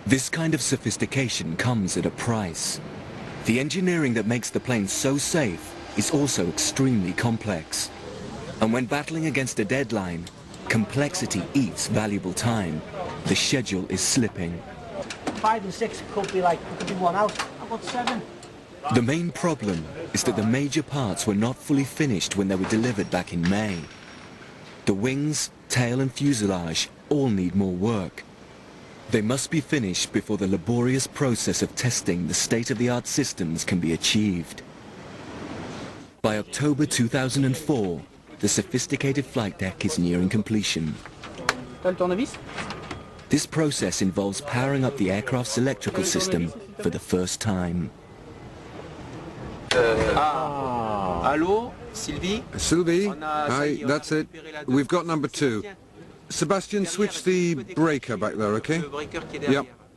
This kind of sophistication comes at a price. The engineering that makes the plane so safe is also extremely complex. And when battling against a deadline, complexity eats valuable time. The schedule is slipping. 5 and 6 could be one out. How about 7? The main problem is that the major parts were not fully finished when they were delivered back in May. The wings, tail and fuselage all need more work. They must be finished before the laborious process of testing the state-of-the-art systems can be achieved. By October 2004, the sophisticated flight deck is nearing completion. This process involves powering up the aircraft's electrical system for the first time. Hello, Sylvie? Sylvie, hi, that's it. We've got number 2. Sebastian, switch the breaker back there, okay?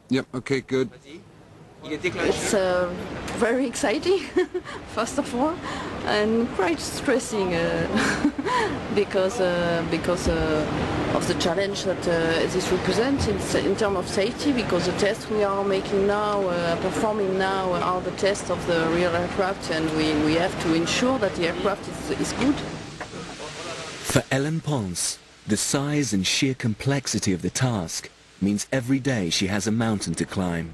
Yep, okay, good. It's very exciting, first of all, and quite stressing because of the challenge that this represents in terms of safety, because the tests we are making now, performing now, are the tests of the real aircraft, and we have to ensure that the aircraft is good. For Ellen Ponce, the size and sheer complexity of the task means every day she has a mountain to climb.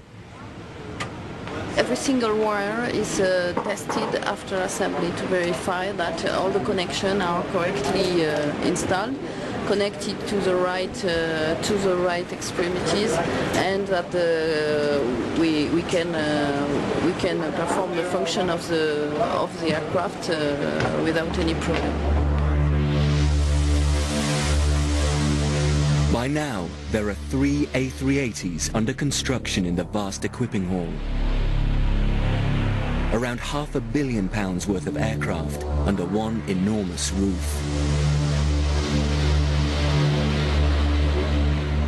Every single wire is tested after assembly to verify that all the connections are correctly installed, connected to the right extremities, and that we can perform the function of the aircraft without any problem. By now, there are 3 A380s under construction in the vast equipping hall. Around £500 million worth of aircraft under one enormous roof.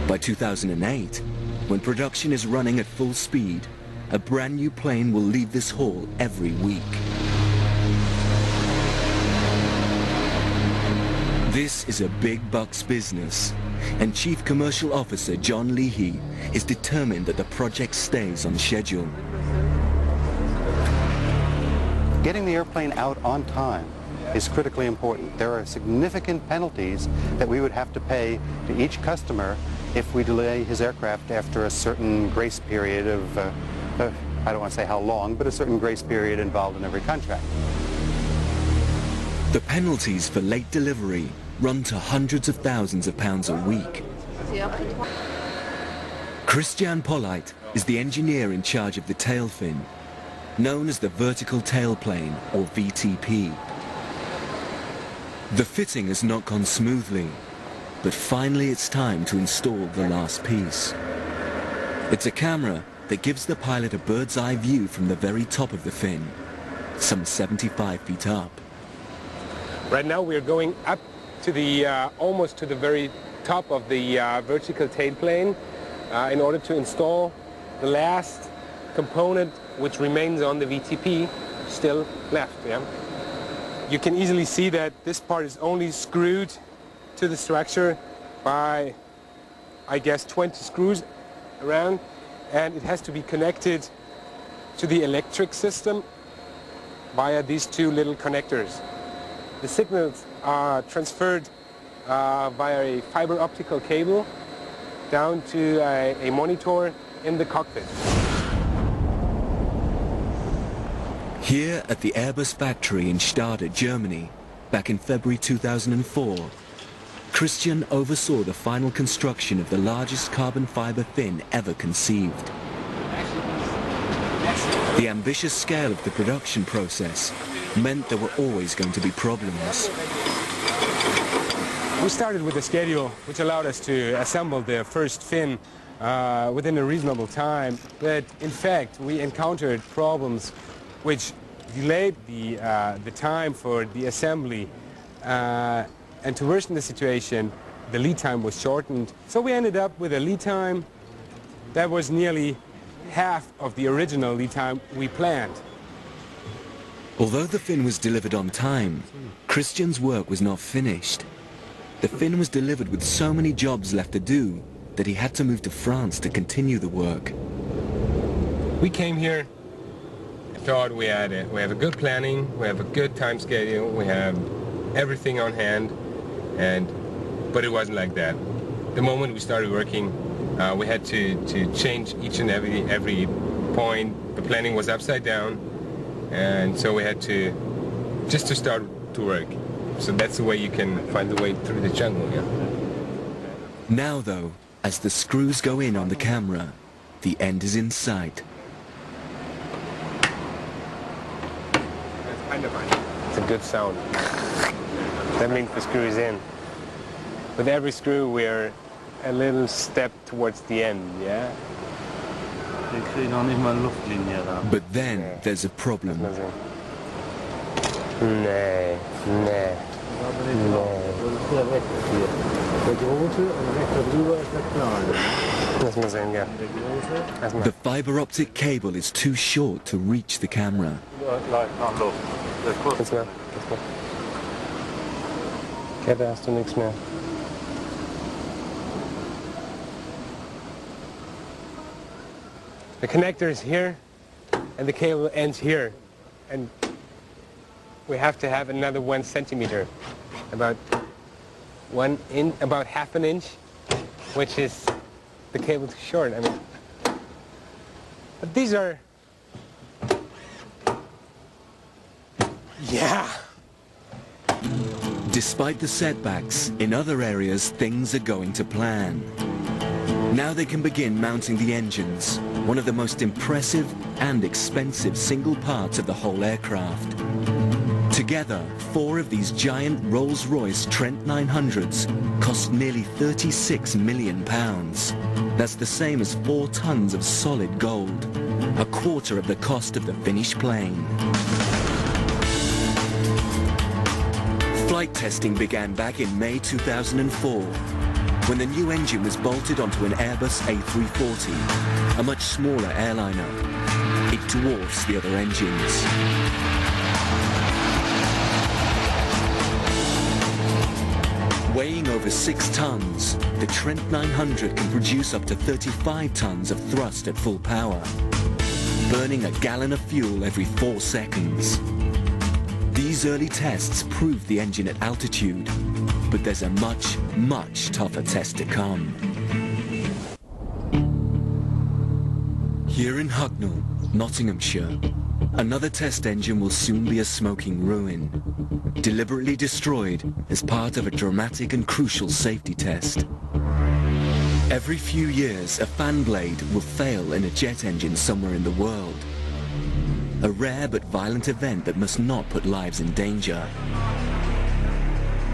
By 2008, when production is running at full speed, a brand new plane will leave this hall every week. This is a big bucks business, and Chief Commercial Officer John Leahy is determined that the project stays on schedule. Getting the airplane out on time is critically important. There are significant penalties that we would have to pay to each customer if we delay his aircraft after a certain grace period of, I don't want to say how long, but a certain grace period involved in every contract. The penalties for late delivery run to hundreds of thousands of pounds a week. Christian Polite is the engineer in charge of the tail fin, known as the vertical tailplane, or VTP. The fitting has not gone smoothly, but finally it's time to install the last piece. It's a camera that gives the pilot a bird's eye view from the very top of the fin, some 75 feet up. Right now we are going up to the almost to the very top of the vertical tailplane in order to install the last component which remains on the VTP still left. Yeah? You can easily see that this part is only screwed to the structure by, I guess, 20 screws around, and it has to be connected to the electric system via these 2 little connectors. The signals are transferred via a fiber optical cable down to a monitor in the cockpit. Here at the Airbus factory in Stade, Germany, back in February 2004, Christian oversaw the final construction of the largest carbon fiber fin ever conceived. The ambitious scale of the production process meant there were always going to be problems. We started with a schedule which allowed us to assemble the first fin within a reasonable time, but in fact we encountered problems which delayed the time for the assembly, and to worsen the situation, the lead time was shortened. So we ended up with a lead time that was nearly half of the original lead time we planned. Although the fin was delivered on time, Christian's work was not finished. The fin was delivered with so many jobs left to do that he had to move to France to continue the work. We came here, thought we have a good planning, we have a good time schedule, we have everything on hand, but it wasn't like that. The moment we started working, we had to change each and every point. The planning was upside down, and so we had to start to work. So that's the way you can find the way through the jungle. Yeah. Now though, as the screws go in on the camera, the end is in sight. It's a good sound. That means the screw is in. With every screw, we're a little step towards the end, yeah? But then there's a problem. Nee. The fiber optic cable is too short to reach the camera. Kette hast du nichts mehr. The connector is here, and the cable ends here, and we have to have another 1 centimeter, about half an inch, which is the cable too short. I mean, but these are, yeah. Despite the setbacks, in other areas things are going to plan. Now they can begin mounting the engines, one of the most impressive and expensive single parts of the whole aircraft. Together, 4 of these giant Rolls-Royce Trent 900s cost nearly £36 million. That's the same as 4 tons of solid gold, a quarter of the cost of the finished plane. Flight testing began back in May 2004, when the new engine was bolted onto an Airbus A380, a much smaller airliner. It dwarfs the other engines. Weighing over 6 tons, the Trent 900 can produce up to 35 tons of thrust at full power, burning a gallon of fuel every 4 seconds. These early tests proved the engine at altitude, but there's a much, much tougher test to come. Here in Hucknall, Nottinghamshire, another test engine will soon be a smoking ruin, deliberately destroyed as part of a dramatic and crucial safety test. Every few years, a fan blade will fail in a jet engine somewhere in the world. A rare but violent event that must not put lives in danger.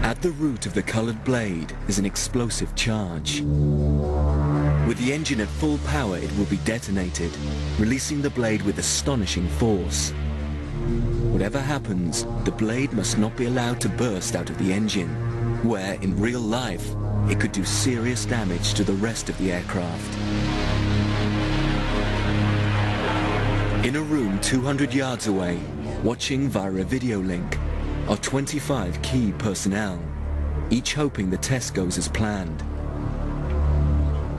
At the root of the coloured blade is an explosive charge. With the engine at full power, it will be detonated, releasing the blade with astonishing force. Whatever happens, the blade must not be allowed to burst out of the engine, where, in real life, it could do serious damage to the rest of the aircraft. In a room 200 yards away, watching via a video link, are 25 key personnel, each hoping the test goes as planned.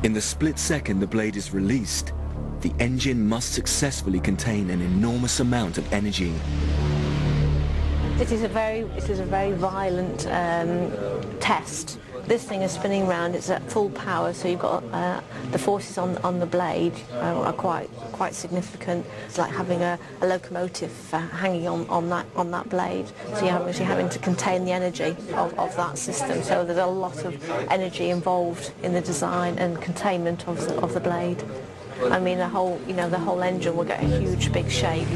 In the split second the blade is released, the engine must successfully contain an enormous amount of energy. It is a very violent test. This thing is spinning around, it's at full power, so you've got the forces on the blade are quite significant. It's like having a locomotive hanging on that blade, so you're actually having to contain the energy of that system. So there's a lot of energy involved in the design and containment of the blade. I mean, the whole engine will get a huge big shape.